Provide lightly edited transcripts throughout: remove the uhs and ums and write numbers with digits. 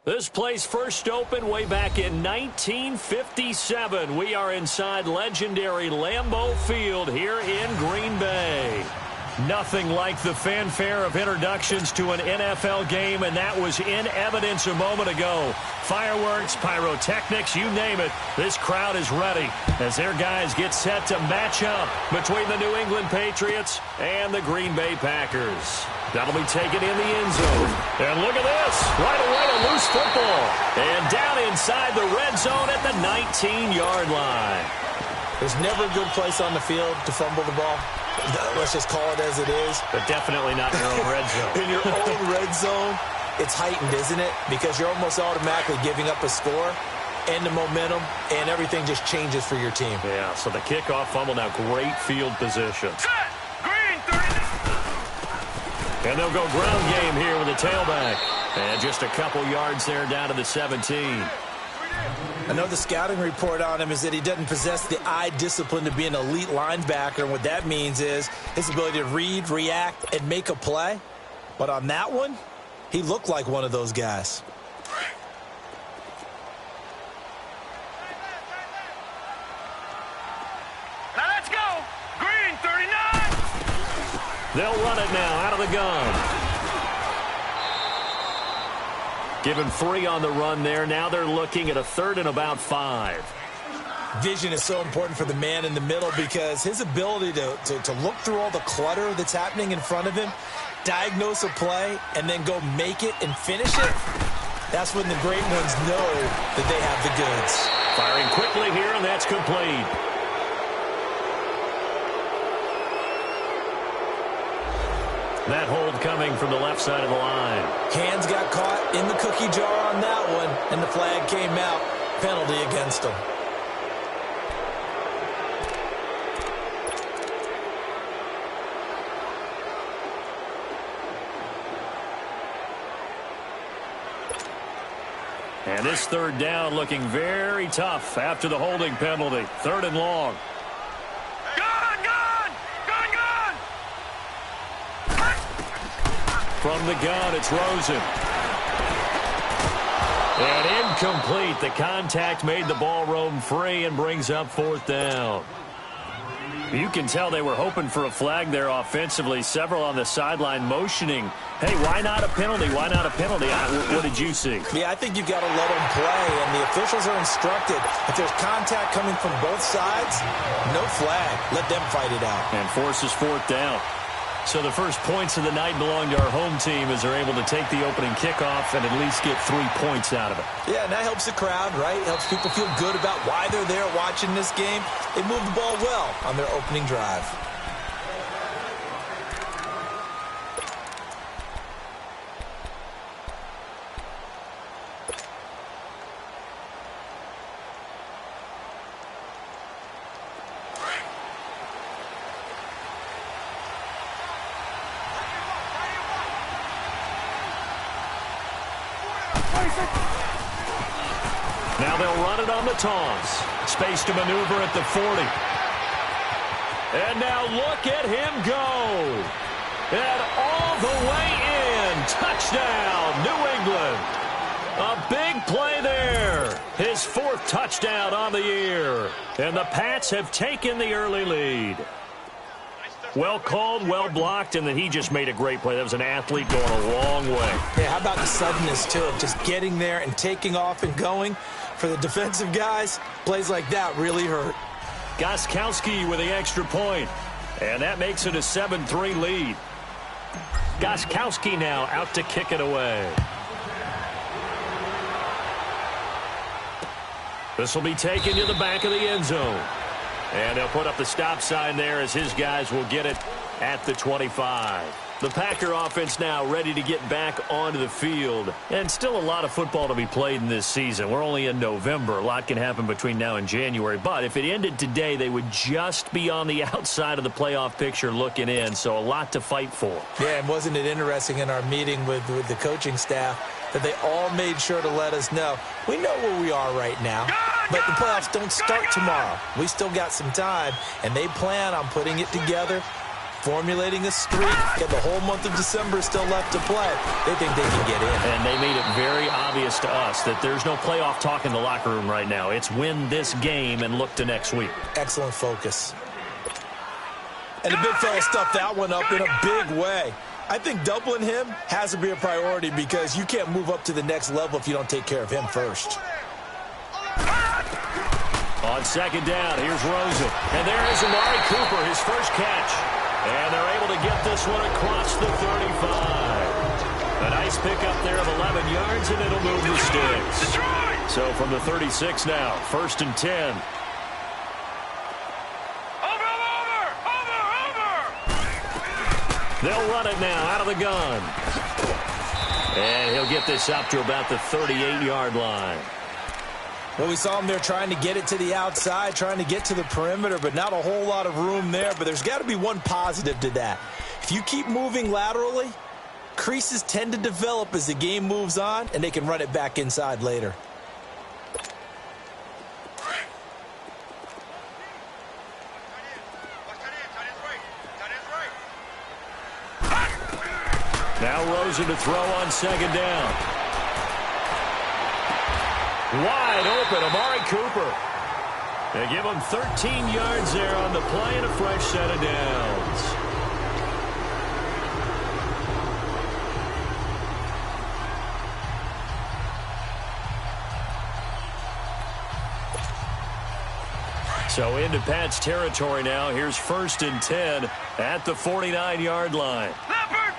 This place first opened way back in 1957. We are inside legendary Lambeau Field here in Green Bay. Nothing like the fanfare of introductions to an NFL game, and that was in evidence a moment ago. Fireworks, pyrotechnics, you name it. This crowd is ready as their guys get set to match up between the New England Patriots and the Green Bay Packers. That'll be taken in the end zone. And look at this. Right away, a loose football. And down inside the red zone at the 19-yard line. There's never a good place on the field to fumble the ball. Let's just call it as it is. But definitely not in your own red zone. In your own red zone, it's heightened, isn't it? Because you're almost automatically giving up a score and the momentum, and everything just changes for your team. Yeah, so the kickoff fumble, now great field position. Set! Green, 30. And they'll go ground game here with a tailback. And just a couple yards there down to the 17. I know the scouting report on him is that he doesn't possess the eye discipline to be an elite linebacker, and what that means is his ability to read, react, and make a play. But on that one, he looked like one of those guys. Now let's go. Green, 39. They'll run it now out of the gun. Give him 3 on the run there. Now they're looking at a 3rd and about 5. Vision is so important for the man in the middle because his ability to look through all the clutter that's happening in front of him, diagnose a play, and then go make it and finish it, that's when the great ones know that they have the goods. Firing quickly here, and that's complete. That hold coming from the left side of the line. Hands got caught in the cookie jar on that one, and the flag came out. Penalty against him. And this 3rd down looking very tough after the holding penalty. 3rd and long. From the gun, it's Rosen. And incomplete. The contact made the ball roam free and brings up 4th down. You can tell they were hoping for a flag there offensively. Several on the sideline motioning. Hey, why not a penalty? Why not a penalty? What did you see? Yeah, I think you've got to let them play, and the officials are instructed. If there's contact coming from both sides, no flag. Let them fight it out. And forces 4th down. So the first points of the night belong to our home team as they're able to take the opening kickoff and at least get 3 points out of it. Yeah, and that helps the crowd, right? Helps people feel good about why they're there watching this game. They moved the ball well on their opening drive. Now they'll run it on the toss. Space to maneuver at the 40. And now look at him go. And all the way in. Touchdown, New England. A big play there. His 4th touchdown on the year. And the Pats have taken the early lead. Well called, well blocked, and then he just made a great play. That was an athlete going a long way. Yeah, how about the suddenness, too, of just getting there and taking off and going? For the defensive guys, plays like that really hurt. Gostkowski with the extra point, and that makes it a 7-3 lead. Gostkowski now out to kick it away. This will be taken to the back of the end zone. And they'll put up the stop sign there as his guys will get it at the 25. The Packer offense now ready to get back onto the field. And still a lot of football to be played in this season. We're only in November. A lot can happen between now and January. But if it ended today, they would just be on the outside of the playoff picture looking in. So a lot to fight for. Yeah, and wasn't it interesting in our meeting with the coaching staff that they all made sure to let us know, we know where we are right now, but the playoffs don't start tomorrow. We still got some time, and they plan on putting it together formulating a streak, and the whole month of December is still left to play. They think they can get in. And they made it very obvious to us that there's no playoff talk in the locker room right now. It's win this game and look to next week. Excellent focus. And the big fella stuffed that one up in a big way. I think doubling him has to be a priority because you can't move up to the next level if you don't take care of him first. On second down, here's Rosen. And there is Amari Cooper, his first catch. And they're able to get this one across the 35. A nice pickup there of 11 yards, and it'll move the sticks. So from the 36 now, 1st and 10. They'll run it now out of the gun. And he'll get this up to about the 38-yard line. Well, we saw him there trying to get it to the outside, trying to get to the perimeter, but not a whole lot of room there. But there's got to be one positive to that. If you keep moving laterally, creases tend to develop as the game moves on, and they can run it back inside later. Now Rosen to throw on second down. Wide open, Amari Cooper. They give him 13 yards there on the play and a fresh set of downs. So into Pat's territory now. Here's 1st and 10 at the 49-yard line. Leopard!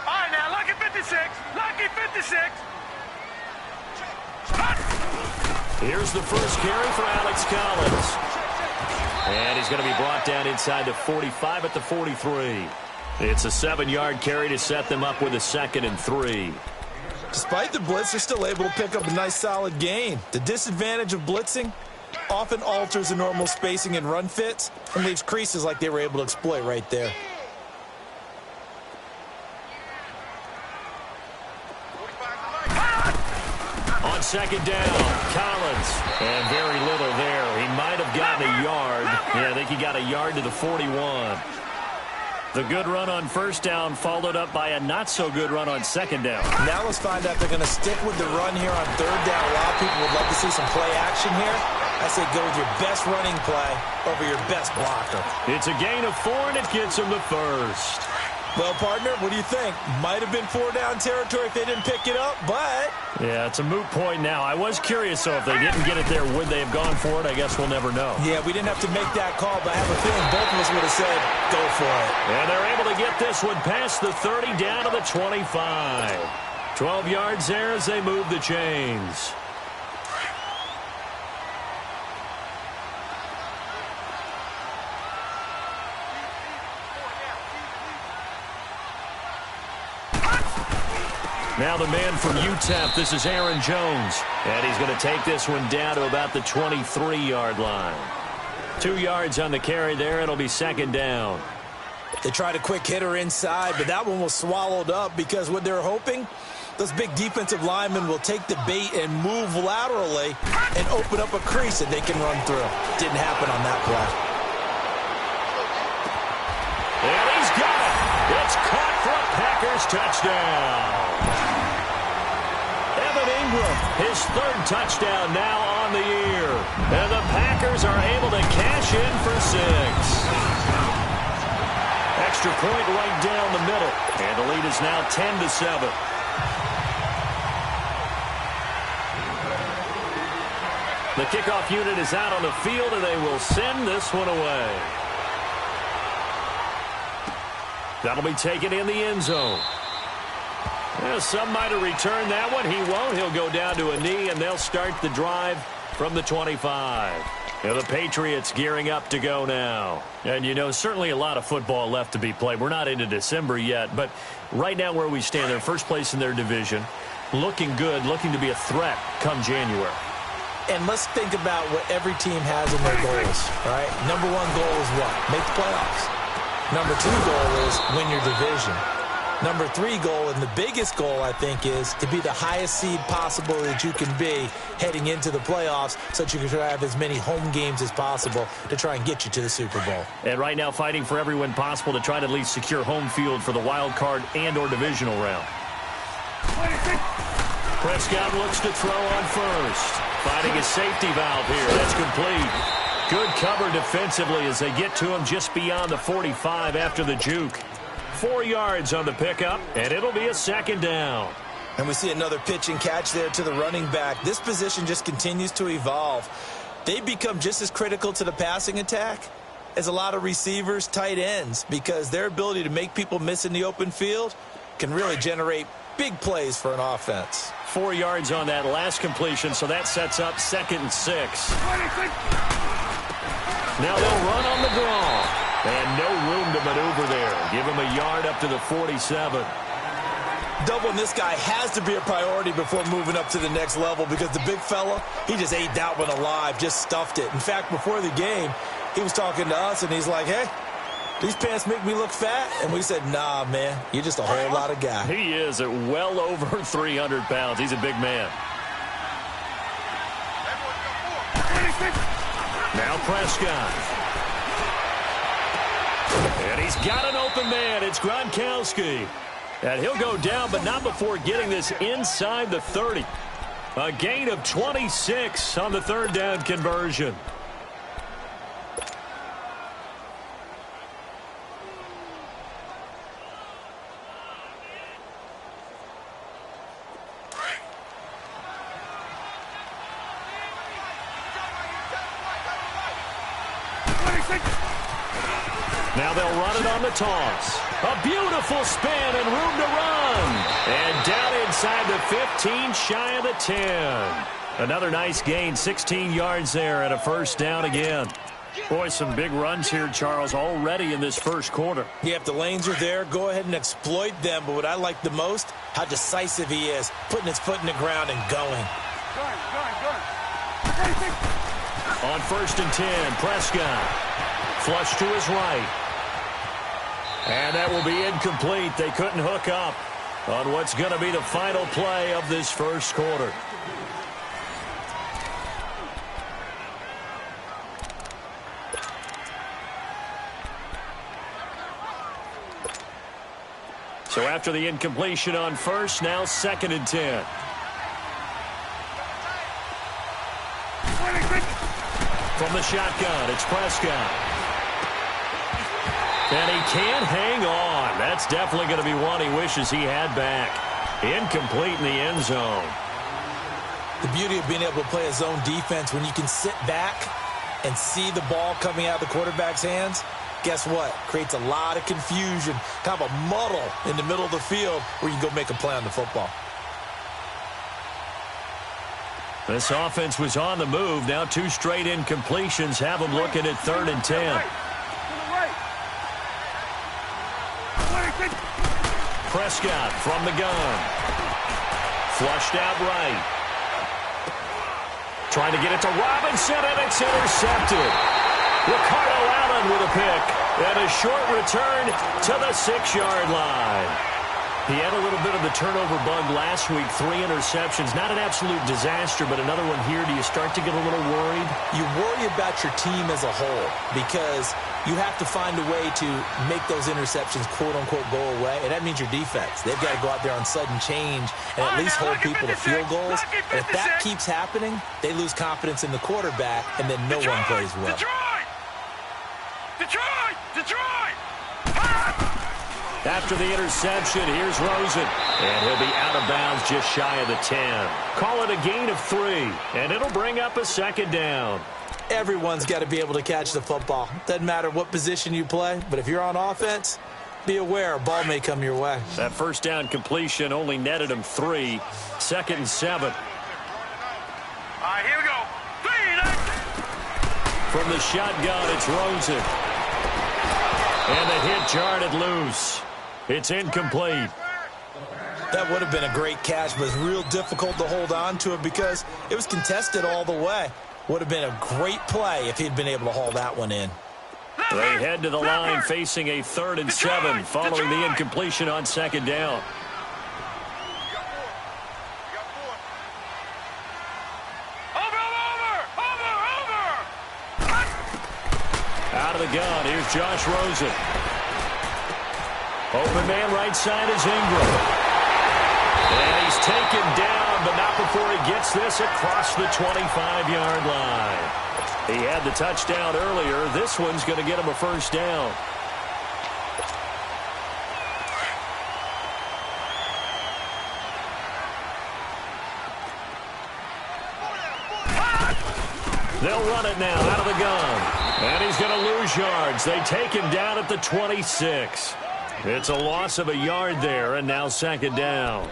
All right, now, lucky 56. Lucky 56. Here's the first carry for Alex Collins. And he's going to be brought down inside the 45 at the 43. It's a 7-yard carry to set them up with a 2nd and 3. Despite the blitz, they're still able to pick up a nice solid gain. The disadvantage of blitzing often alters the normal spacing and run fits and leaves creases like they were able to exploit right there. On second down, Collins. And very little there. He might have gotten a yard. Yeah, I think he got a yard to the 41. The good run on first down followed up by a not-so-good run on second down. Now let's find out if they're going to stick with the run here on third down. A lot of people would love to see some play action here. I say go with your best running play over your best blocker. It's a gain of 4, and it gets him the first. Well, partner, what do you think? Might have been 4-down territory if they didn't pick it up, but... Yeah, it's a moot point now. I was curious, so if they didn't get it there, would they have gone for it? I guess we'll never know. Yeah, we didn't have to make that call, but I have a feeling both of us would have said, go for it. And they're able to get this one past the 30 down to the 25. 12 yards there as they move the chains. Now the man from UTEP, this is Aaron Jones. And he's going to take this one down to about the 23-yard line. 2 yards on the carry there. It'll be second down. They tried a quick hitter inside, but that one was swallowed up because what they're hoping, those big defensive linemen will take the bait and move laterally and open up a crease that they can run through. Didn't happen on that play. And he's got it. It's caught for a Packers touchdown. Evan Ingram, his 3rd touchdown now on the year. And the Packers are able to cash in for 6. Extra point right down the middle. And the lead is now 10-7. The kickoff unit is out on the field, and they will send this one away. That'll be taken in the end zone. Well, some might have returned that one. He won't. He'll go down to a knee, and they'll start the drive from the 25. Now the Patriots gearing up to go now. And, you know, certainly a lot of football left to be played. We're not into December yet, but right now where we stand, they're first place in their division. Looking good, looking to be a threat come January. And let's think about what every team has in their goals, right? Number 1 goal is what? Make the playoffs. Number 2 goal is win your division. Number 3 goal, and the biggest goal, I think, is to be the highest seed possible that you can be heading into the playoffs so that you can try to have as many home games as possible to try and get you to the Super Bowl. And right now fighting for every win possible to try to at least secure home field for the wild card and or divisional round. Prescott looks to throw on first. Finding a safety valve here. That's complete. Good cover defensively as they get to him just beyond the 45 after the juke. 4 yards on the pickup, and it'll be a 2nd down. And we see another pitch and catch there to the running back. This position just continues to evolve. They become just as critical to the passing attack as a lot of receivers, tight ends, because their ability to make people miss in the open field can really generate big plays for an offense. 4 yards on that last completion, so that sets up 2nd and 6. Now they'll run on the draw. And no room to maneuver there. Give him a yard up to the 47. Doubling this guy has to be a priority before moving up to the next level because the big fella, he just ate that one alive, just stuffed it. In fact, before the game, he was talking to us, and he's like, hey, these pants make me look fat? And we said, nah, man, you're just a whole lot of guy. He is at well over 300 pounds. He's a big man. Now Prescott. And he's got an open man. It's Gronkowski. And he'll go down, but not before getting this inside the 30. A gain of 26 on the 3rd down conversion. Now they'll run it on the toss. A beautiful spin and room to run. And down inside the 15, shy of the 10. Another nice gain, 16 yards there and a 1st down again. Boy, some big runs here, Charles, already in this 1st quarter. Yeah, if the lanes are there, go ahead and exploit them. But what I like the most, how decisive he is, putting his foot in the ground and going. On 1st and 10, Prescott. Flush to his right. And that will be incomplete. They couldn't hook up on what's going to be the final play of this 1st quarter. So after the incompletion on 1st, now 2nd and 10. From the shotgun, it's Prescott. And he can't hang on. That's definitely going to be one he wishes he had back. Incomplete in the end zone. The beauty of being able to play a zone defense when you can sit back and see the ball coming out of the quarterback's hands, guess what? Creates a lot of confusion, kind of a muddle in the middle of the field where you can go make a play on the football. This offense was on the move. Now 2 straight incompletions have them looking at 3rd and 10. Prescott from the gun. Flushed out right. Trying to get it to Robinson, and it's intercepted. Ricardo Allen with a pick. And a short return to the 6-yard line. He had a little bit of the turnover bug last week. 3 interceptions. Not an absolute disaster, but another one here. Do you start to get a little worried? You worry about your team as a whole because you have to find a way to make those interceptions, quote-unquote, go away, and that means your defense. They've got to go out there on sudden change and at least hold people to field goals. And if that keeps happening, they lose confidence in the quarterback, and then no one plays well. Detroit! After the interception, here's Rosen. And he'll be out of bounds just shy of the 10. Call it a gain of 3, and it'll bring up a 2nd down. Everyone's got to be able to catch the football. Doesn't matter what position you play, but if you're on offense, be aware a ball may come your way. That 1st down completion only netted him 3. 2nd and 7. All right, here we go. 3, From the shotgun, it's Rosen. And the hit jarred loose. It's incomplete. That would have been a great catch, but it's real difficult to hold on to it because it was contested all the way. Would have been a great play if he'd been able to haul that one in. They head to the line facing a 3rd and 7 following the incompletion on 2nd down. Out of the gun, here's Josh Rosen. Open man right side is Ingram. And he's taken down, but not before he gets this across the 25-yard line. He had the touchdown earlier. This one's going to get him a 1st down. They'll run it now out of the gun. And he's going to lose yards. They take him down at the 26. It's a loss of a yard there, and now 2nd down.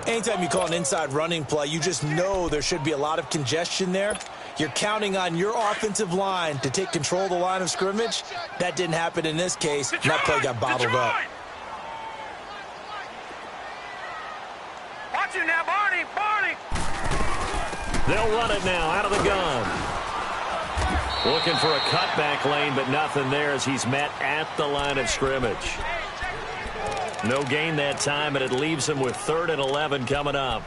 Anytime you call an inside running play, you just know there should be a lot of congestion there. You're counting on your offensive line to take control of the line of scrimmage. That didn't happen in this case, and that play got bottled up. Watch it now, Barney, Barney. They'll run it now out of the gun. Looking for a cutback lane, but nothing there as he's met at the line of scrimmage. No gain that time, and it leaves him with 3rd and 11 coming up.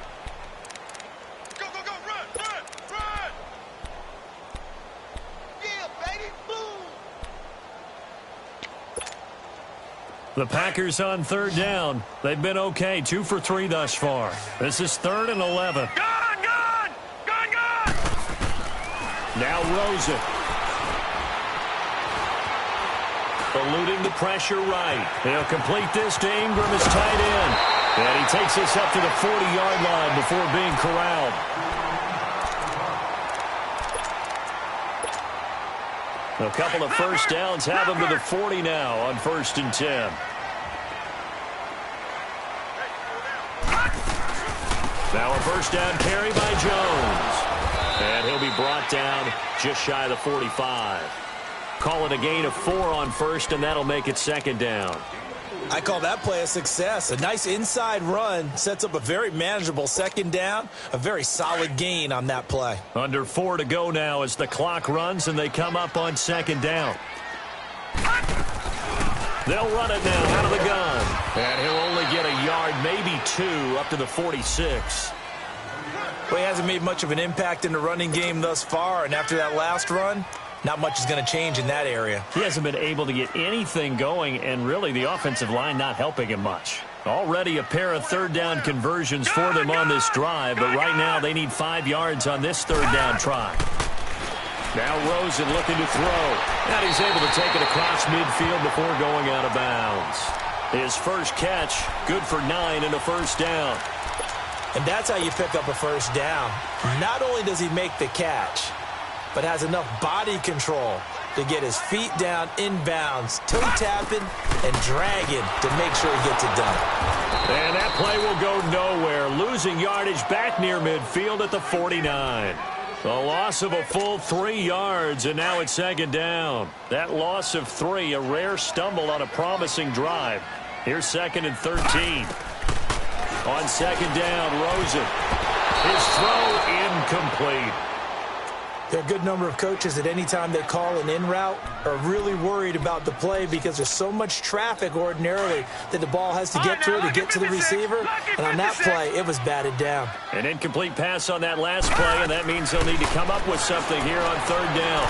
Go, go, go, run, run, run. Yeah, baby, boom. The Packers on 3rd down. They've been okay, 2 for 3 thus far. This is 3rd and 11. Gun, gun, gun, gun. Now Rosen. Eluding the pressure right. He'll complete this to Ingram as tight end. And he takes this up to the 40-yard line before being corralled. A couple of 1st downs have him to the 40 now on 1st and 10. Now a 1st down carry by Jones. And he'll be brought down just shy of the 45. Call it a gain of 4 on 1st, and that'll make it 2nd down. I call that play a success. A nice inside run sets up a very manageable 2nd down. A very solid gain on that play. Under 4 to go now as the clock runs, and they come up on 2nd down. They'll run it now out of the gun. And he'll only get a yard, maybe 2, up to the 46. Well, he hasn't made much of an impact in the running game thus far, and after that last run, not much is going to change in that area. He hasn't been able to get anything going, and really the offensive line not helping him much. Already a pair of 3rd down conversions for them on this drive, but right now they need 5 yards on this 3rd down try. Now Rosen looking to throw. And he's able to take it across midfield before going out of bounds. His first catch, good for 9 and a 1st down. And that's how you pick up a 1st down. Not only does he make the catch, but has enough body control to get his feet down inbounds, toe tapping and dragging to make sure he gets it done. And that play will go nowhere, losing yardage back near midfield at the 49. A loss of a full 3 yards, and now it's 2nd down. That loss of 3, a rare stumble on a promising drive. Here's 2nd and 13. On 2nd down, Rosen. His throw incomplete. There are a good number of coaches at any time they call an in route are really worried about the play because there's so much traffic ordinarily that the ball has to get through to get to the receiver. And on that play, it was batted down. An incomplete pass on that last play, and that means they'll need to come up with something here on 3rd down.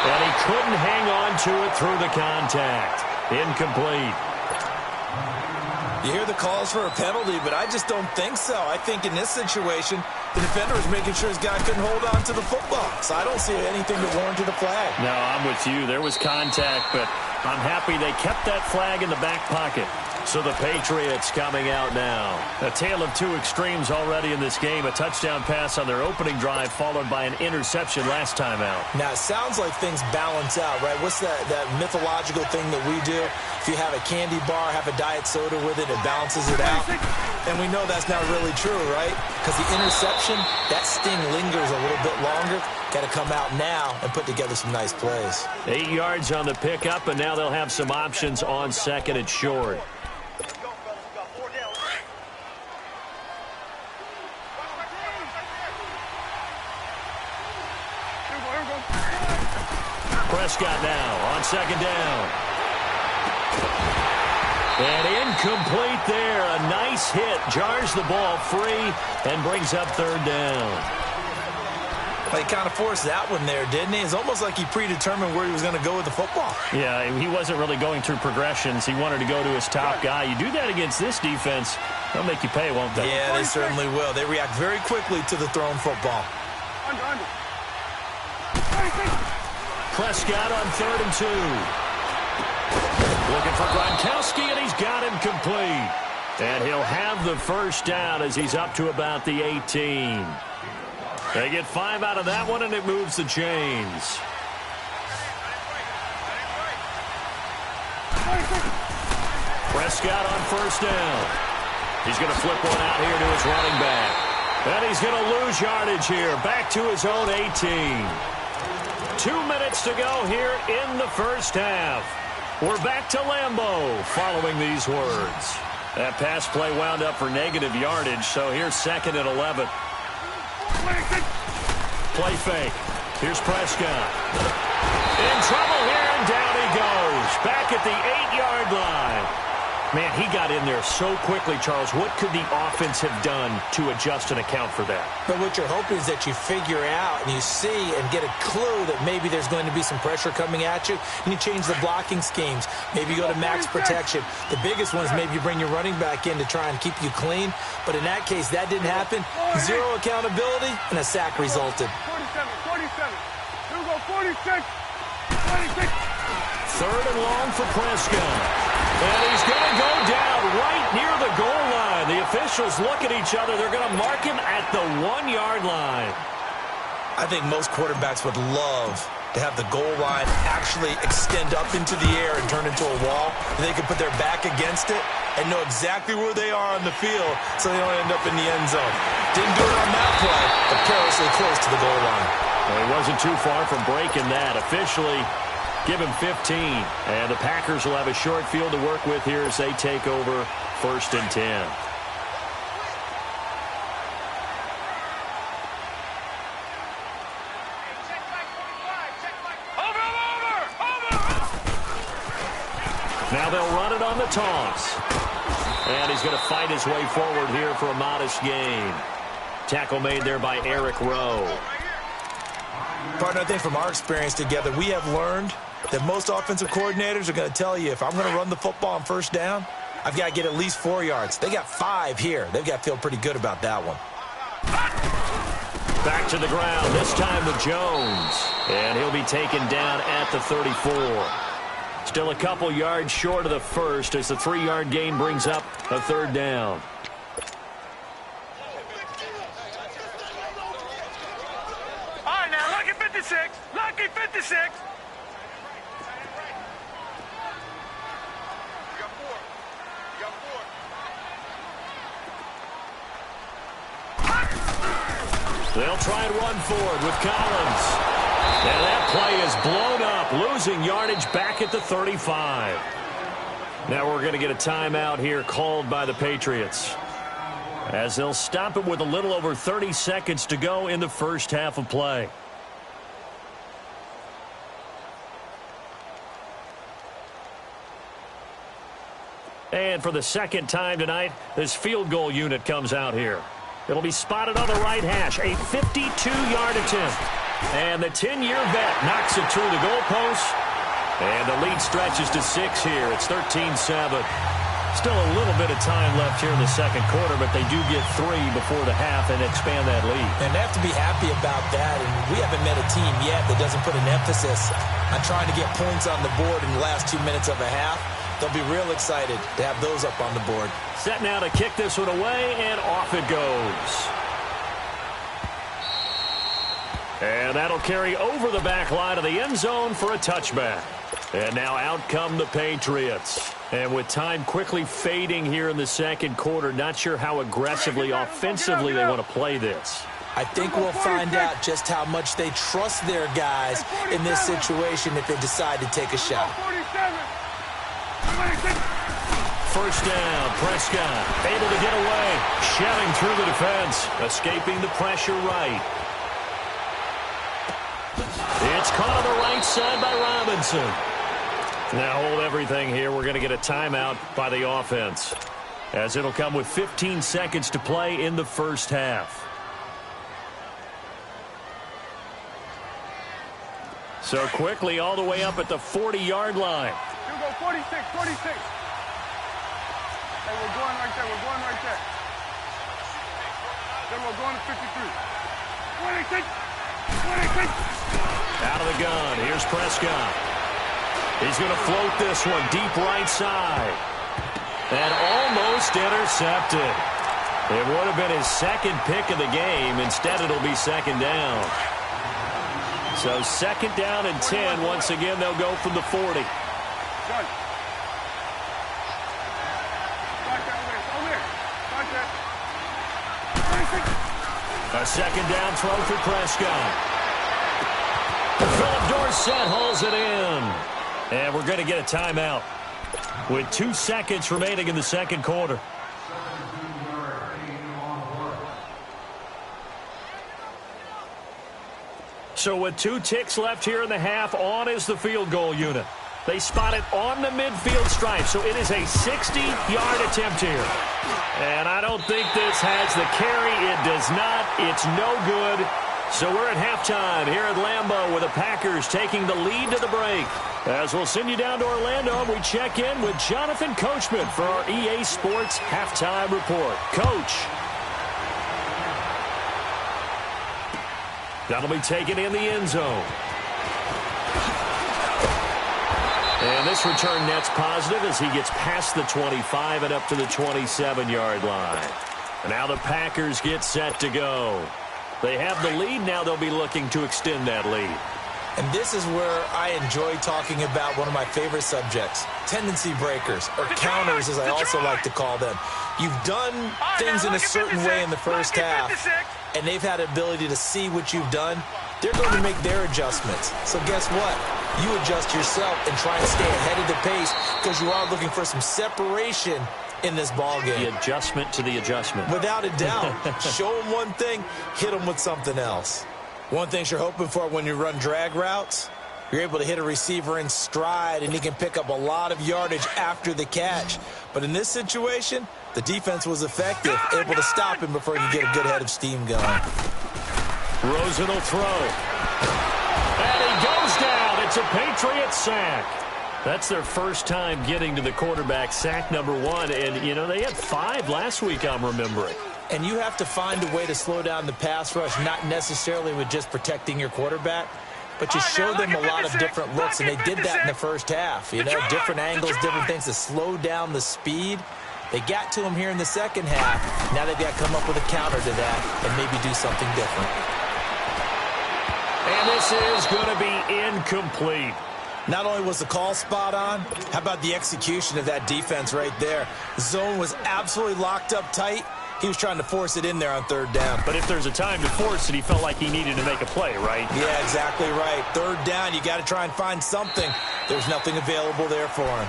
And he couldn't hang on to it through the contact. Incomplete. You hear the calls for a penalty, but I just don't think so. I think in this situation, the defender was making sure his guy couldn't hold on to the football. So I don't see anything that warranted a flag. No, I'm with you. There was contact, but I'm happy they kept that flag in the back pocket. So the Patriots coming out now. A tale of 2 extremes already in this game. A touchdown pass on their opening drive followed by an interception last time out. Now, it sounds like things balance out, right? What's that mythological thing that we do? If you have a candy bar, have a diet soda with it, it balances it out. And we know that's not really true, right? Because the interception, that sting lingers a little bit longer. Got to come out now and put together some nice plays. 8 yards on the pickup, and now they'll have some options on 2nd and short. Prescott now on second down. And incomplete there. A nice hit. Jars the ball free and brings up third down. Well, he kind of forced that one there, didn't he? It's almost like he predetermined where he was going to go with the football. Yeah, he wasn't really going through progressions. He wanted to go to his top guy. You do that against this defense, they'll make you pay, won't they? Yeah, they certainly will. They react very quickly to the thrown football. Prescott on 3rd and 2. Looking for Gronkowski, and he's got him complete. And he'll have the first down as he's up to about the 18. They get 5 out of that one, and it moves the chains. Prescott on first down. He's going to flip one out here to his running back. And he's going to lose yardage here. Back to his own 18. 2 minutes to go here in the first half. We're back to Lambeau following these words. That pass play wound up for negative yardage, so here's 2nd and 11. Play fake. Here's Prescott. In trouble here, and down he goes. Back at the 8-yard line. Man, he got in there so quickly, Charles. What could the offense have done to adjust and account for that? But what you're hoping is that you figure out and you see and get a clue that maybe there's going to be some pressure coming at you, and you change the blocking schemes. Maybe you go to max protection. The biggest one is maybe you bring your running back in to try and keep you clean. But in that case, that didn't happen. 0 accountability, and a sack resulted. 47. 46. 26. 3rd and long for Prescott. And he's going to go down right near the goal line. The officials look at each other. They're going to mark him at the 1-yard line. I think most quarterbacks would love to have the goal line actually extend up into the air and turn into a wall. They can put their back against it and know exactly where they are on the field so they don't end up in the end zone. Didn't do it on that play, but perilously close to the goal line. Well, he wasn't too far from breaking that. Officially, give him 15. And the Packers will have a short field to work with here as they take over 1st and 10. Now they'll run it on the toss. And he's going to fight his way forward here for a modest gain. Tackle made there by Eric Rowe. Partner, I think from our experience together, we have learned that most offensive coordinators are going to tell you, if I'm going to run the football on first down, I've got to get at least 4 yards. They got 5 here. They've got to feel pretty good about that one. Back to the ground, this time with Jones. And he'll be taken down at the 34. Still a couple yards short of the first as the 3-yard gain brings up a 3rd down. All right, now, lucky 56. Lucky 56. They'll try and run forward with Collins. And that play is blown up, losing yardage back at the 35. Now we're going to get a timeout here called by the Patriots, as they'll stop it with a little over 30 seconds to go in the first half of play. And for the second time tonight, this field goal unit comes out here. It'll be spotted on the right hash, a 52-yard attempt. And the 10-year vet knocks it through the goalpost. And the lead stretches to 6 here. It's 13-7. Still a little bit of time left here in the second quarter, but they do get 3 before the half and expand that lead. And they have to be happy about that. And we haven't met a team yet that doesn't put an emphasis on trying to get points on the board in the last 2 minutes of a half. They'll be real excited to have those up on the board. Set now to kick this one away, and off it goes. And that'll carry over the back line of the end zone for a touchback. And now out come the Patriots. And with time quickly fading here in the second quarter, not sure how aggressively, offensively they want to play this. I think we'll find out just how much they trust their guys in this situation if they decide to take a shot. First down, Prescott able to get away, shelling through the defense, escaping the pressure right. It's caught on the right side by Robinson. Now hold everything here. We're going to get a timeout by the offense, as it'll come with 15 seconds to play in the first half. So quickly all the way up at the 40-yard line. You go 46, 46. Hey, we're going right there. We're going right there. Then we're going to 53. 26. 26. Out of the gun. Here's Prescott. He's going to float this one deep right side. And almost intercepted. It would have been his second pick of the game. Instead, it'll be second down. So second down and 10. Once again, they'll go from the 40. A second down throw for Prescott. Philip Dorsett hauls it in. And we're going to get a timeout with 2 seconds remaining in the second quarter. So with 2 ticks left here in the half, on is the field goal unit. They spot it on the midfield stripe, so it is a 60-yard attempt here. And I don't think this has the carry. It does not. It's no good. So we're at halftime here at Lambeau with the Packers taking the lead to the break. As we'll send you down to Orlando, and we check in with Jonathan Coachman for our EA Sports Halftime Report. Coach. That'll be taken in the end zone. And this return net's positive as he gets past the 25 and up to the 27-yard line. And now the Packers get set to go. They have the lead. Now they'll be looking to extend that lead. And this is where I enjoy talking about one of my favorite subjects, tendency breakers, or counters as I also like to call them. You've done things in a certain way in the first half, and they've had the ability to see what you've done. They're going to make their adjustments. So guess what? You adjust yourself and try and stay ahead of the pace because you are looking for some separation in this ball game. The adjustment to the adjustment. Without a doubt. Show them one thing, hit them with something else. One thing you're hoping for when you run drag routes, you're able to hit a receiver in stride and he can pick up a lot of yardage after the catch. But in this situation, the defense was effective, able to stop him before he could get a good head of steam going. Rosen will throw. And he goes down. It's a Patriots sack. That's their first time getting to the quarterback, sack number 1. And, you know, they had 5 last week, I'm remembering. And you have to find a way to slow down the pass rush, not necessarily with just protecting your quarterback, but you show them a lot of different looks, and they did that in the first half. You know, different angles, different things to slow down the speed. They got to him here in the second half. Now they've got to come up with a counter to that and maybe do something different. And this is going to be incomplete. Not only was the call spot on, how about the execution of that defense right there? The zone was absolutely locked up tight. He was trying to force it in there on third down. But if there's a time to force it, he felt like he needed to make a play, right? Yeah, exactly right. Third down, you got to try and find something. There's nothing available there for him.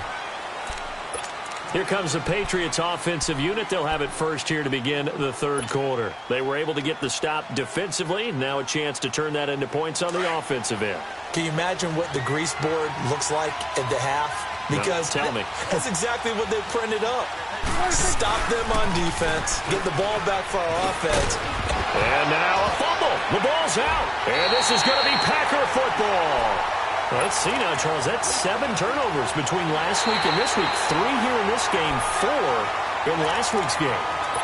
Here comes the Patriots offensive unit. They'll have it first here to begin the third quarter. They were able to get the stop defensively. Now a chance to turn that into points on the offensive end. Can you imagine what the grease board looks like at the half? Because tell me. That's exactly what they printed up. Stop them on defense, get the ball back for our offense. And now a fumble. The ball's out. And this is going to be Packer football. Let's see now, Charles. That's 7 turnovers between last week and this week. 3 here in this game, 4 in last week's game.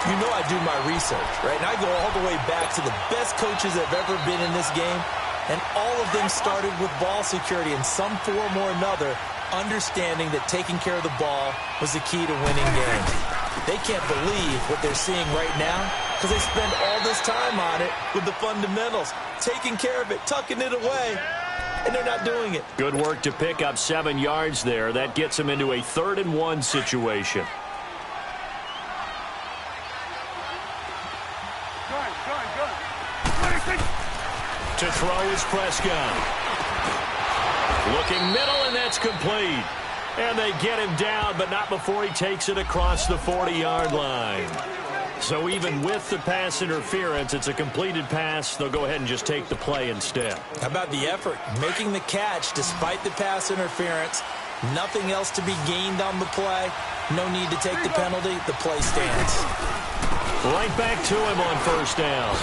You know I do my research, right? And I go all the way back to the best coaches that have ever been in this game. And all of them started with ball security in some form or another, understanding that taking care of the ball was the key to winning games. They can't believe what they're seeing right now because they spend all this time on it with the fundamentals, taking care of it, tucking it away, and they're not doing it. Good work to pick up 7 yards there. That gets them into a 3rd and 1 situation. To throw is Prescott. Looking middle, and that's complete. And they get him down, but not before he takes it across the 40-yard line. So even with the pass interference, it's a completed pass. They'll go ahead and just take the play instead. How about the effort? Making the catch despite the pass interference. Nothing else to be gained on the play. No need to take the penalty. The play stands. Right back to him on first down.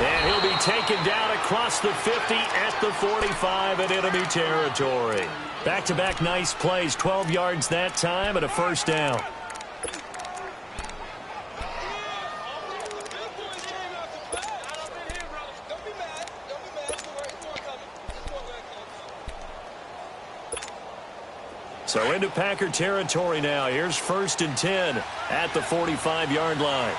And he'll be taken down across the 50 at the 45 in enemy territory. Back-to-back nice plays, 12 yards that time and a first down. So into Packer territory now. Here's 1st and 10 at the 45-yard line.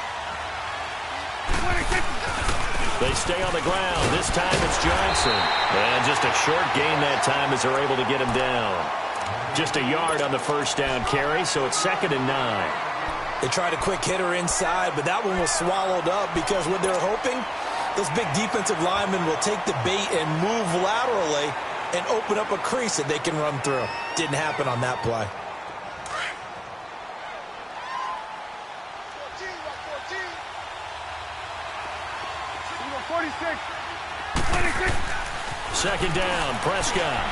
They stay on the ground. This time it's Johnson. And just a short gain that time as they're able to get him down. Just a yard on the first down carry, so it's 2nd and 9. They tried a quick hitter inside, but that one was swallowed up because what they're hoping, those big defensive linemen will take the bait and move laterally and open up a crease that they can run through. Didn't happen on that play. Second down, Prescott.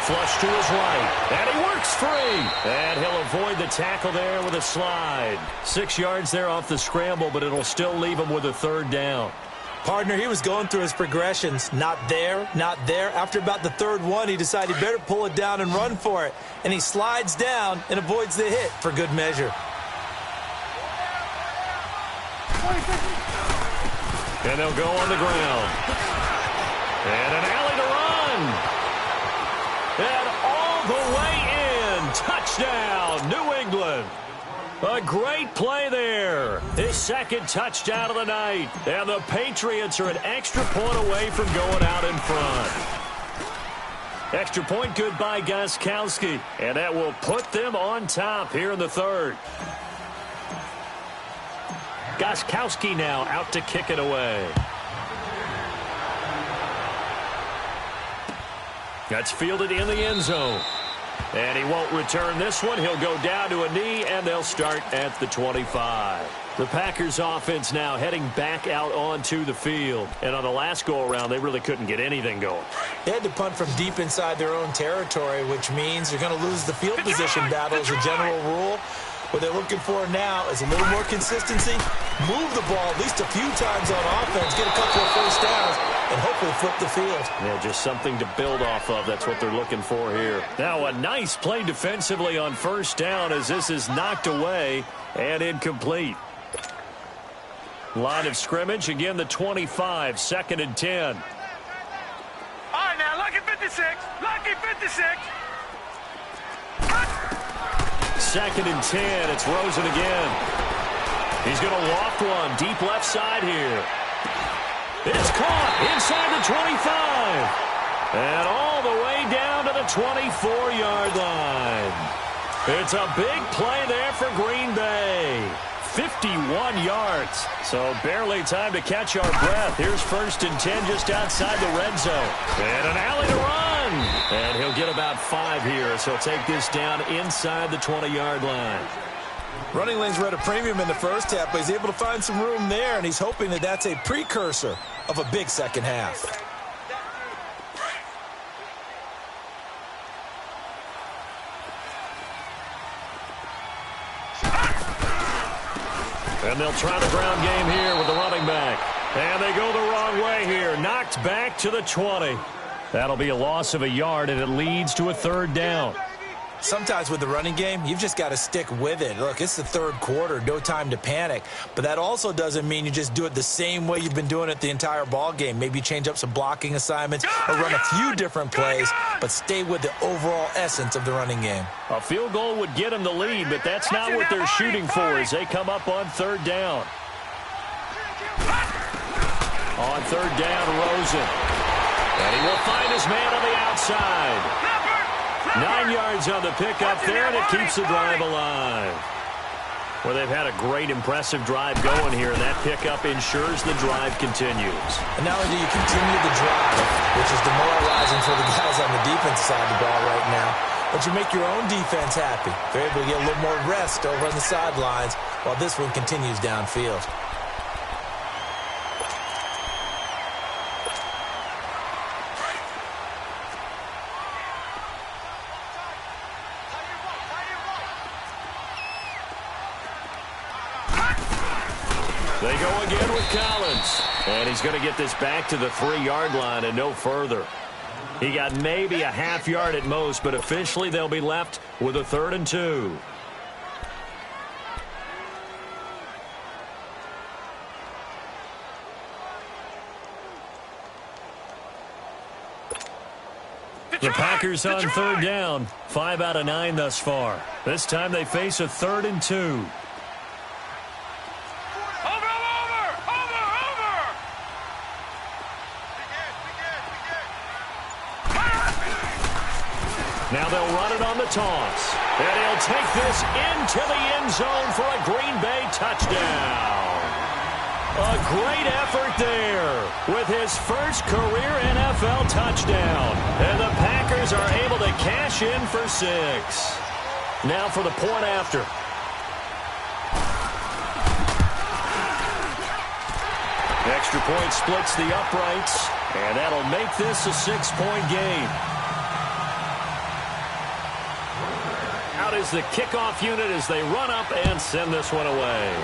Flush to his right, and he works free. And he'll avoid the tackle there with a slide. 6 yards there off the scramble, but it'll still leave him with a 3rd down. Partner, he was going through his progressions. Not there, not there. After about the 3rd one, he decided he better pull it down and run for it. And he slides down and avoids the hit for good measure. And they'll go on the ground. And an alley to run. And all the way in. Touchdown, New England. A great play there. His 2nd touchdown of the night. And the Patriots are an extra point away from going out in front. Extra point good by Gostkowski. And that will put them on top here in the 3rd. Gostkowski now out to kick it away. That's fielded in the end zone. And he won't return this one. He'll go down to a knee, and they'll start at the 25. The Packers offense now heading back out onto the field. And on the last go-around, they really couldn't get anything going. They had to punt from deep inside their own territory, which means you're going to lose the field position battle as a general rule. What they're looking for now is a little more consistency, move the ball at least a few times on offense, get a couple of first downs, and hopefully flip the field. Yeah, just something to build off of. That's what they're looking for here. Now a nice play defensively on first down as this is knocked away and incomplete. Line of scrimmage, again the 25, 2nd and 10. All right, now, lucky 56. Lucky 56. 2nd and 10. It's Rosen again. He's going to loft one deep left side here. It's caught inside the 25. And all the way down to the 24-yard line. It's a big play there for Green Bay. 51 yards. So barely time to catch our breath. Here's 1st and 10 just outside the red zone. And an alley to run. And he'll get about 5 here. So he'll take this down inside the 20-yard line. Running lanes were at a premium in the first half, but he's able to find some room there, and he's hoping that that's a precursor of a big second half. And they'll try the ground game here with the running back. And they go the wrong way here. Knocked back to the 20. That'll be a loss of a yard, and it leads to a 3rd down. Sometimes with the running game, you've just got to stick with it. Look, it's the 3rd quarter, no time to panic. But that also doesn't mean you just do it the same way you've been doing it the entire ball game. Maybe change up some blocking assignments or run a few different plays, but stay with the overall essence of the running game. A field goal would get them the lead, but that's not what they're shooting for as they come up on 3rd down. On 3rd down, Rosen. And he will find his man on the outside. 9 yards on the pickup there, and it keeps the drive alive. Well, they've had a great, impressive drive going here, and that pickup ensures the drive continues. And not only do you continue the drive, which is demoralizing for the guys on the defense side of the ball right now, but you make your own defense happy. They're able to get a little more rest over on the sidelines while this one continues downfield. They go again with Collins. And he's going to get this back to the 3-yard line and no further. He got maybe a half yard at most, but officially they'll be left with a 3rd and 2. The Packers on 3rd down. 5 out of 9 thus far. This time they face a 3rd and 2. Now they'll run it on the toss. And he'll take this into the end zone for a Green Bay touchdown. A great effort there with his first career NFL touchdown. And the Packers are able to cash in for 6. Now for the point after. Extra point splits the uprights. And that'll make this a 6-point game. Out is the kickoff unit as they run up and send this one away.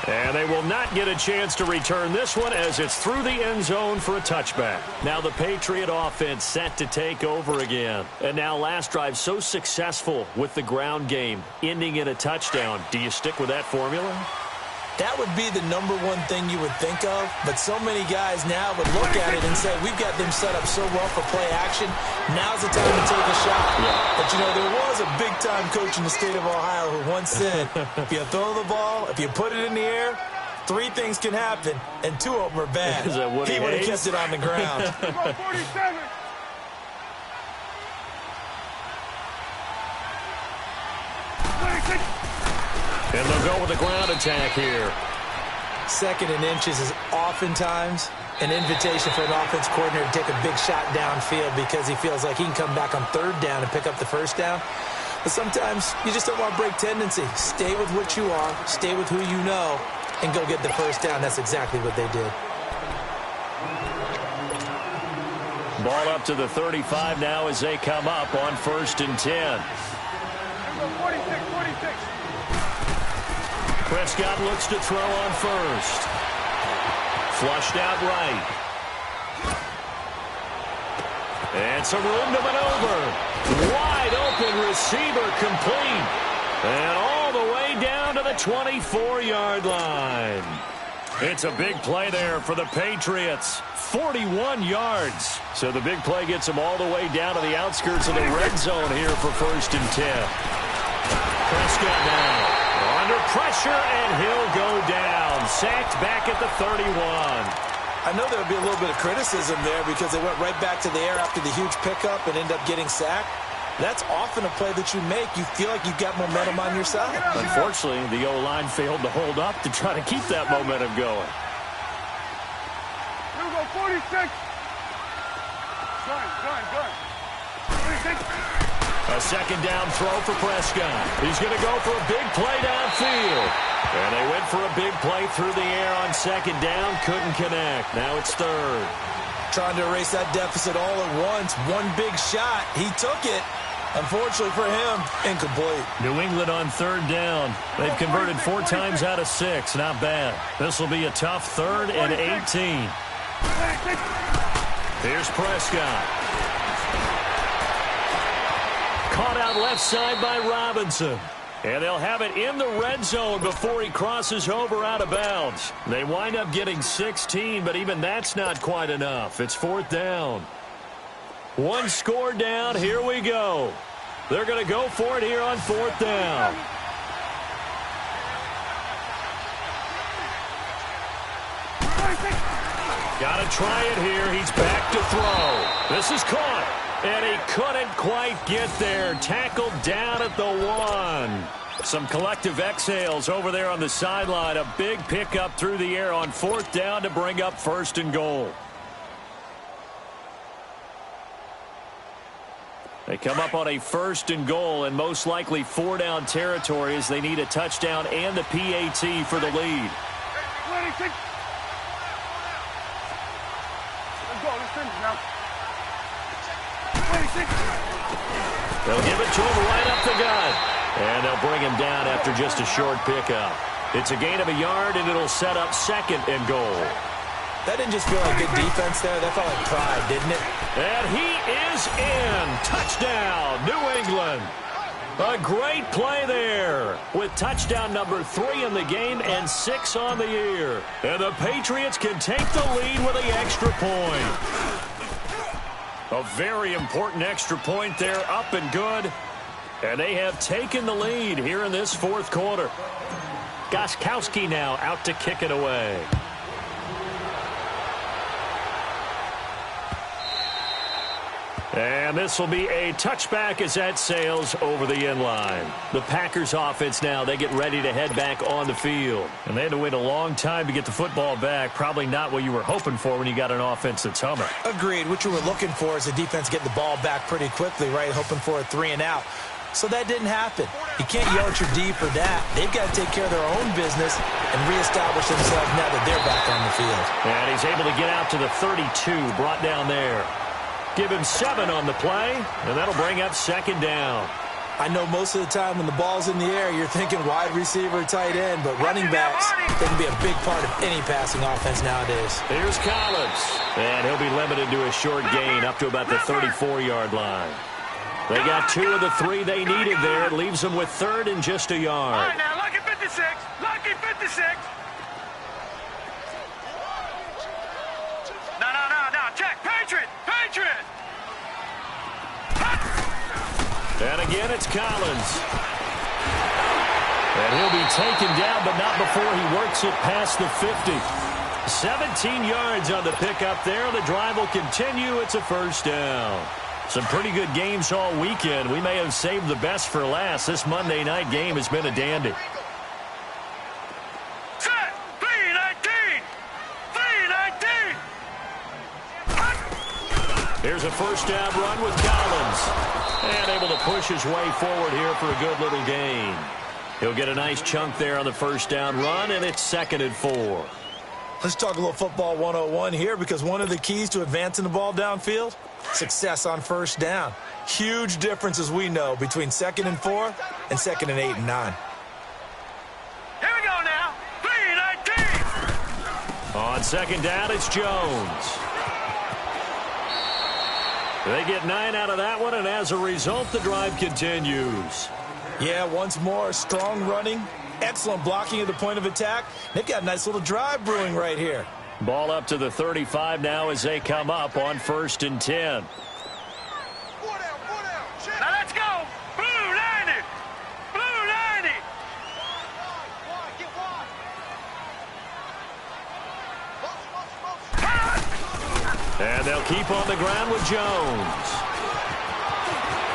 And they will not get a chance to return this one as it's through the end zone for a touchback. Now the Patriot offense set to take over again. And now last drive so successful with the ground game, ending in a touchdown. Do you stick with that formula? That would be the number one thing you would think of, but so many guys now would look at it and say, we've got them set up so well for play action, now's the time to take a shot. Yeah. But, you know, there was a big-time coach in the state of Ohio who once said, if you throw the ball, if you put it in the air, 3 things can happen, and 2 of them are bad. He would have kept it on the ground. And they'll go with a ground attack here. 2nd and inches is oftentimes an invitation for an offense coordinator to take a big shot downfield because he feels like he can come back on 3rd down and pick up the 1st down. But sometimes you just don't want to break tendency. Stay with what you are, stay with who you know, and go get the 1st down. That's exactly what they did. Ball up to the 35 now as they come up on 1st and 10. 46. Prescott looks to throw on 1st. Flushed out right. And some room to maneuver. Wide open receiver complete. And all the way down to the 24-yard line. It's a big play there for the Patriots. 41 yards. So the big play gets them all the way down to the outskirts of the red zone here for 1st and 10. Prescott now under pressure, and he'll go down. Sacked back at the 31. I know there'll be a little bit of criticism there because they went right back to the air after the huge pickup and ended up getting sacked. That's often a play that you make. You feel like you've got momentum on your side. Unfortunately, the O-line failed to hold up to try to keep that momentum going. Here we go, 46. Gun. 46. A 2nd down throw for Prescott. He's going to go for a big play downfield. And they went for a big play through the air on 2nd down. Couldn't connect. Now it's 3rd. Trying to erase that deficit all at once. One big shot. He took it. Unfortunately for him, incomplete. New England on 3rd down. They've converted 4 times out of 6. Not bad. This will be a tough 3rd and 18. Here's Prescott. Caught out left side by Robinson. And they'll have it in the red zone before he crosses over out of bounds. They wind up getting 16, but even that's not quite enough. It's 4th down. 1 score down. Here we go. They're going to go for it here on 4th down. Got to try it here. He's back to throw. This is caught. And he couldn't quite get there. Tackled down at the 1. Some collective exhales over there on the sideline. A big pickup through the air on 4th down to bring up 1st and goal. They come up on a 1st and goal and most likely 4-down territory as they need a touchdown and a PAT for the lead. They'll give it to him right up the gut. And they'll bring him down after just a short pickup. It's a gain of a yard, and it'll set up 2nd and goal. That didn't just feel like good defense there. That felt like pride, didn't it? And he is in. Touchdown, New England. A great play there with touchdown number 3 in the game and 6 on the year. And the Patriots can take the lead with the extra point. A very important extra point there, up and good. And they have taken the lead here in this 4th quarter. Gostkowski now out to kick it away. And this will be a touchback as that sails over the end line. The Packers offense now, they get ready to head back on the field. And they had to wait a long time to get the football back. Probably not what you were hoping for when you got an offense that's humming. Agreed. What you were looking for is the defense getting the ball back pretty quickly, right? Hoping for a 3 and out. So that didn't happen. You can't yell at your D for that. They've got to take care of their own business and reestablish themselves now that they're back on the field. And he's able to get out to the 32, brought down there. Give him 7 on the play, and that'll bring up 2nd down. I know most of the time when the ball's in the air, you're thinking wide receiver, tight end, but running backs, they can be a big part of any passing offense nowadays. Here's Collins, and he'll be limited to a short gain up to about the 34-yard line. They got 2 of the 3 they needed there. It leaves them with 3rd and just a yard. All right, now, lucky 56. Lucky 56. No. Check. Patriot. And again, it's Collins. And he'll be taken down, but not before he works it past the 50. 17 yards on the pickup there. The drive will continue. It's a 1st down. Some pretty good games all weekend. We may have saved the best for last. This Monday night game has been a dandy. Set. 3-19. Here's a 1st down run with Collins. And able to push his way forward here for a good little gain. He'll get a nice chunk there on the 1st down run, and it's 2nd and 4. Let's talk a little football 101 here, because one of the keys to advancing the ball downfield, success on 1st down. Huge difference, as we know, between 2nd and 4 and 2nd and 8 and 9. Here we go now. 3-19. On 2nd down, it's Jones. They get 9 out of that one, and as a result, the drive continues. Yeah, once more, strong running, excellent blocking at the point of attack. They've got a nice little drive brewing right here. Ball up to the 35 now as they come up on 1st and 10. Now let's go. Blue 90. Blue 90. And they'll keep on the ground with Jones.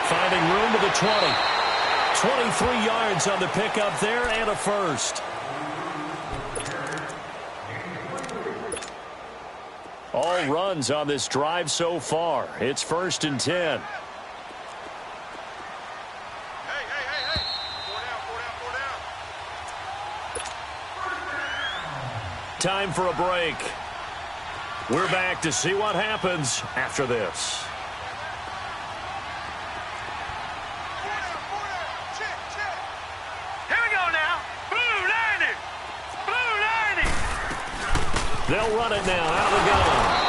Finding room to the 20. 23 yards on the pickup there and a 1st. All runs on this drive so far. It's 1st and 10. Hey. 4 down. Time for a break. We're back to see what happens after this. Here we go now. Blue 90. Blue 90. They'll run it now out of the gun.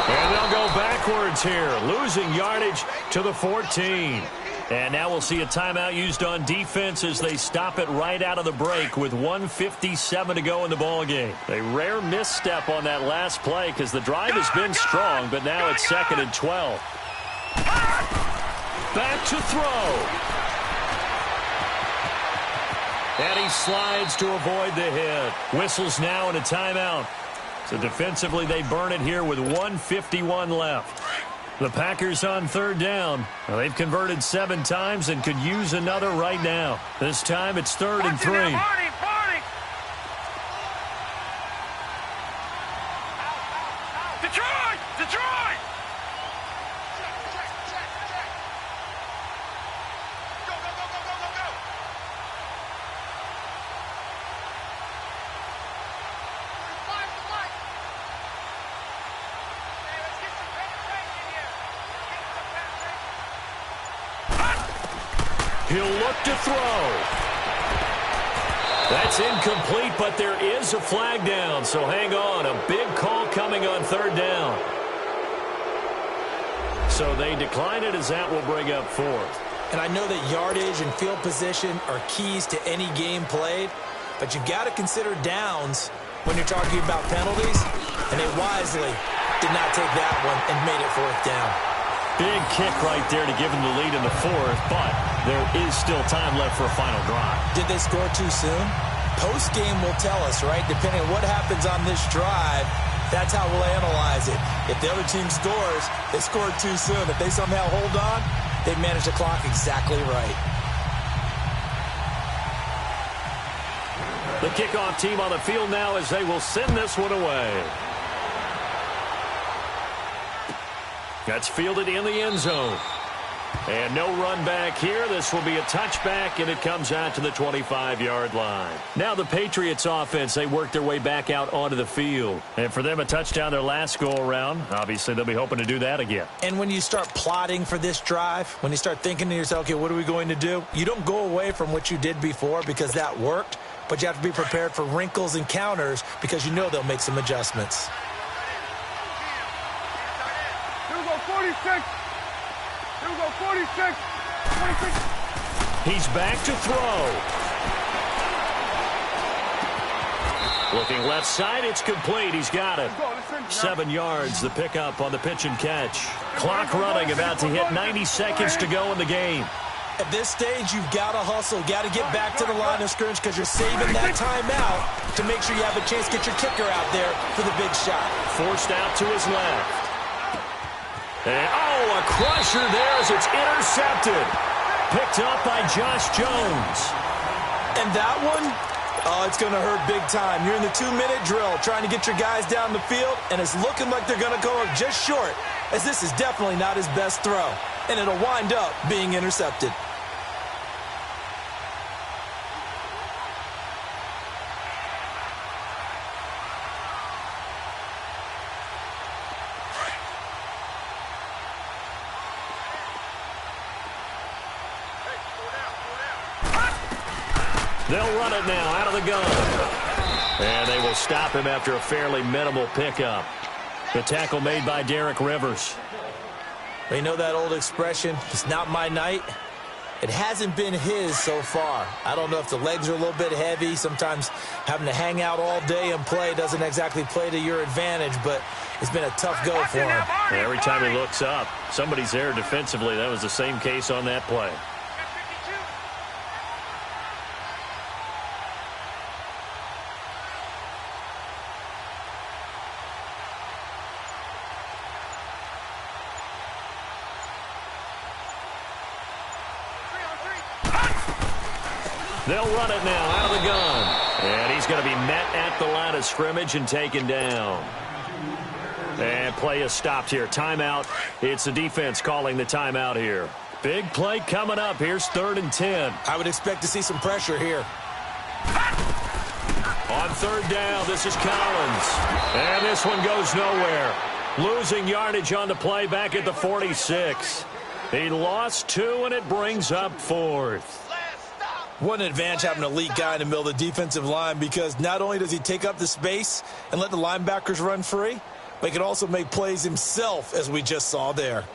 And they'll go backwards here, losing yardage to the 14. And now we'll see a timeout used on defense as they stop it right out of the break with 1:57 to go in the ballgame. A rare misstep on that last play because the drive has been strong, but now it's 2nd and 12. Back to throw. And he slides to avoid the hit. Whistles now in a timeout. So defensively, they burn it here with 1:51 left. The Packers on 3rd down. Well, they've converted 7 times and could use another right now. This time it's 3rd and 3. Barney. Detroit. He'll look to throw. That's incomplete, but there is a flag down, so hang on. A big call coming on third down. So they decline it, as that will bring up fourth. And I know that yardage and field position are keys to any game played, but you've got to consider downs when you're talking about penalties, and they wisely did not take that one and made it fourth down. Big kick right there to give them the lead in the fourth, but there is still time left for a final drive. Did they score too soon? Post-game will tell us, right? Depending on what happens on this drive, that's how we'll analyze it. If the other team scores, they scored too soon. If they somehow hold on, they manage the clock exactly right. The kickoff team on the field now as they will send this one away. That's fielded in the end zone. And no run back here. This will be a touchback, and it comes out to the 25-yard line. Now the Patriots offense, they work their way back out onto the field. And for them, a touchdown their last go-around. Obviously, they'll be hoping to do that again. And when you start plotting for this drive, when you start thinking to yourself, okay, what are we going to do? You don't go away from what you did before because that worked, but you have to be prepared for wrinkles and counters because you know they'll make some adjustments. 46. Here we go, 46. 26. He's back to throw. Looking left side, it's complete. He's got it. 7 yards, the pickup on the pitch and catch. Clock running, about to hit 90 seconds to go in the game. At this stage, you've got to hustle, got to get back to the line of scrimmage because you're saving that timeout to make sure you have a chance to get your kicker out there for the big shot. Forced out to his left. And, a crusher there as it's intercepted. Picked up by Josh Jones. And that one, it's going to hurt big time. You're in the 2-minute drill trying to get your guys down the field, and it's looking like they're going to go up just short, as this is definitely not his best throw. And it'll wind up being intercepted. They'll run it now out of the gun. And they will stop him after a fairly minimal pickup. The tackle made by Derek Rivers. You know that old expression, it's not my night? It hasn't been his so far. I don't know if the legs are a little bit heavy. Sometimes having to hang out all day and play doesn't exactly play to your advantage, but it's been a tough go for him. Every time he looks up, somebody's there defensively. That was the same case on that play. They'll run it now out of the gun. And he's going to be met at the line of scrimmage and taken down. And play is stopped here. Timeout. It's the defense calling the timeout here. Big play coming up. Here's 3rd and 10. I would expect to see some pressure here. On 3rd down, this is Collins. And this one goes nowhere. Losing yardage on the play back at the 46. He lost 2, and it brings up 4th. What an advantage having an elite guy in the middle of the defensive line, because not only does he take up the space and let the linebackers run free, but he can also make plays himself, as we just saw there.